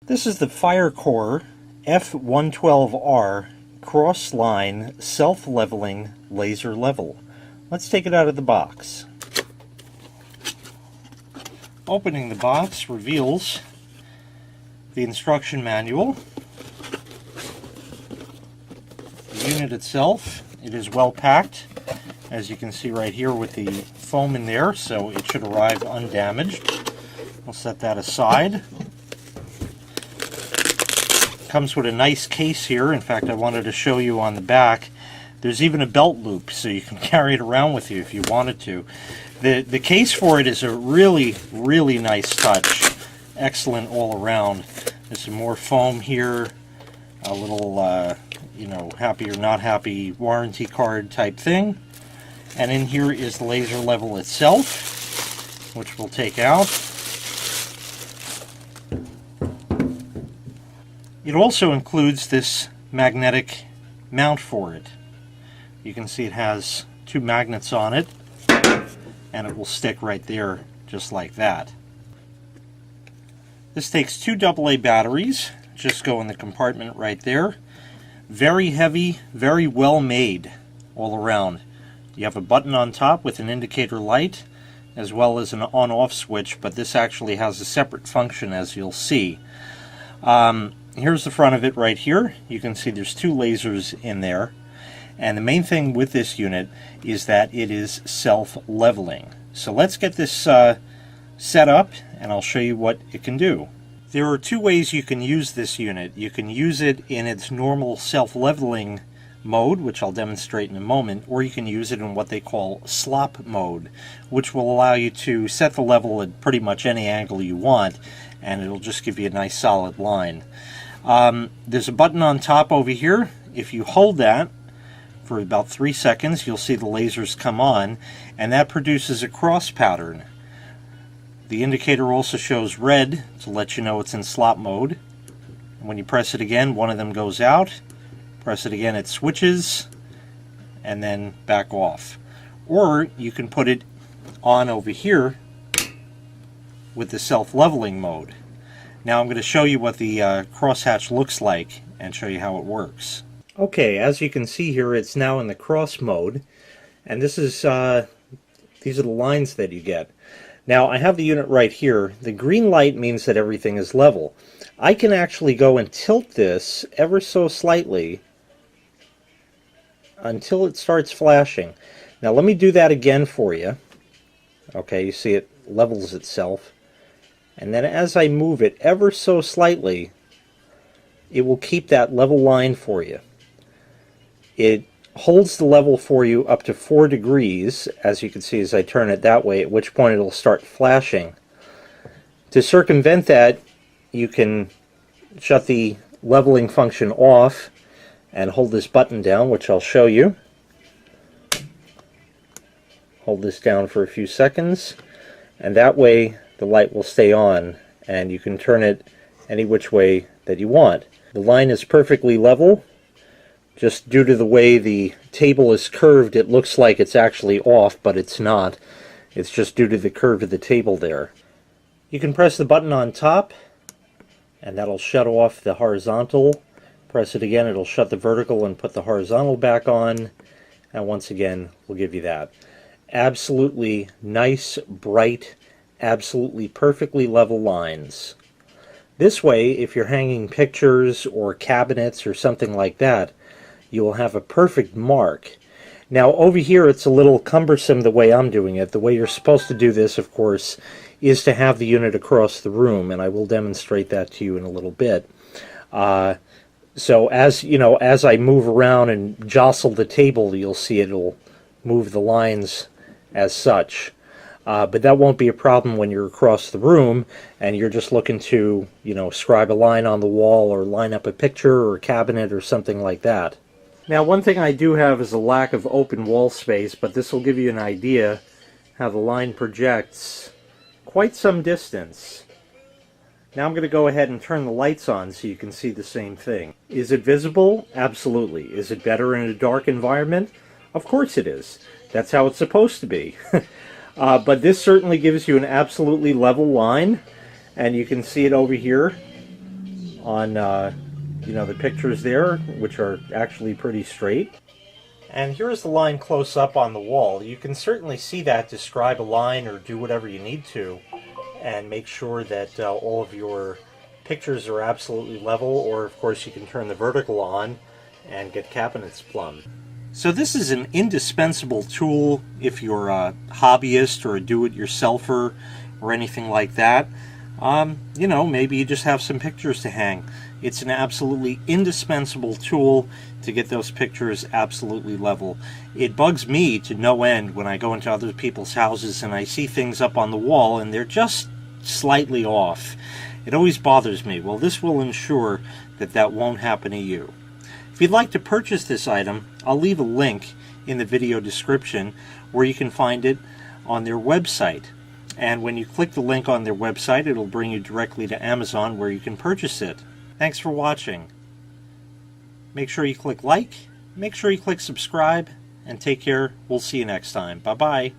This is the FireCore F112R cross-line self-leveling laser level. Let's take it out of the box. Opening the box reveals the instruction manual. The unit itself, it is well packed, as you can see right here with the foam in there, so it should arrive undamaged. We'll set that aside. Comes with a nice case here. In fact, I wanted to show you on the back. There's even a belt loop, so you can carry it around with you if you wanted to. The case for it is a really, really nice touch. Excellent all around. There's some more foam here. A little, you know, happy or not happy warranty card type thing. And in here is the laser level itself, which we'll take out. It also includes this magnetic mount for it. You can see it has two magnets on it, and it will stick right there just like that. This takes two AA batteries, just go in the compartment right there. Very heavy, very well made all around. You have a button on top with an indicator light, as well as an on-off switch, but this actually has a separate function, as you'll see. Here's the front of it right here. You can see there's two lasers in there. And the main thing with this unit is that it is self-leveling. So let's get this set up, and I'll show you what it can do. There are two ways you can use this unit. You can use it in its normal self-leveling mode, which I'll demonstrate in a moment, or you can use it in what they call Slop Mode, which will allow you to set the level at pretty much any angle you want, and it'll just give you a nice solid line. There's a button on top over here. If you hold that for about 3 seconds, you'll see the lasers come on, and that produces a cross pattern. The indicator also shows red to let you know it's in slop mode. When you press it again, one of them goes out. Press it again, it switches, and then back off. Or you can put it on over here with the self-leveling mode. Now I'm going to show you what the crosshatch looks like and show you how it works. Okay, as you can see here, it's now in the cross mode, and this is these are the lines that you get. Now I have the unit right here. The green light means that everything is level. I can actually go and tilt this ever so slightly until it starts flashing. Now let me do that again for you. Okay, you see it levels itself. And then as I move it ever so slightly, it will keep that level line for you. It holds the level for you up to 4 degrees, as you can see as I turn it that way, at which point it'll start flashing. To circumvent that, you can shut the leveling function off and hold this button down, which I'll show you. Hold this down for a few seconds, and that way the light will stay on, and you can turn it any which way that you want. The line is perfectly level. Just due to the way the table is curved, it looks like it's actually off, but it's not. It's just due to the curve of the table there. You can press the button on top, and that'll shut off the horizontal. Press it again, it'll shut the vertical and put the horizontal back on, and once again, we'll give you that. Absolutely nice, bright, absolutely perfectly level lines. This way, if you're hanging pictures or cabinets or something like that, you will have a perfect mark. Now over here it's a little cumbersome the way I'm doing it. The way you're supposed to do this, of course, is to have the unit across the room, and I will demonstrate that to you in a little bit. So as you know, as I move around and jostle the table, you'll see it'll move the lines as such. But that won't be a problem when you're across the room and you're just looking to, you know, scribe a line on the wall or line up a picture or a cabinet or something like that. Now, one thing I do have is a lack of open wall space, but this will give you an idea how the line projects quite some distance. Now I'm going to go ahead and turn the lights on so you can see the same thing. Is it visible? Absolutely. Is it better in a dark environment? Of course it is. That's how it's supposed to be. But this certainly gives you an absolutely level line, and you can see it over here. on you know, the pictures there, which are actually pretty straight. And here's the line close up on the wall. You can certainly see that, describe a line or do whatever you need to, and make sure that all of your pictures are absolutely level, or of course you can turn the vertical on and get cabinets plumb. So this is an indispensable tool if you're a hobbyist or a do-it-yourselfer or anything like that. You know, maybe you just have some pictures to hang. It's an absolutely indispensable tool to get those pictures absolutely level. It bugs me to no end when I go into other people's houses and I see things up on the wall and they're just slightly off. It always bothers me. Well, this will ensure that that won't happen to you. If you'd like to purchase this item, I'll leave a link in the video description where you can find it on their website. And when you click the link on their website, it'll bring you directly to Amazon where you can purchase it. Thanks for watching. Make sure you click like, make sure you click subscribe, and take care. We'll see you next time. Bye-bye.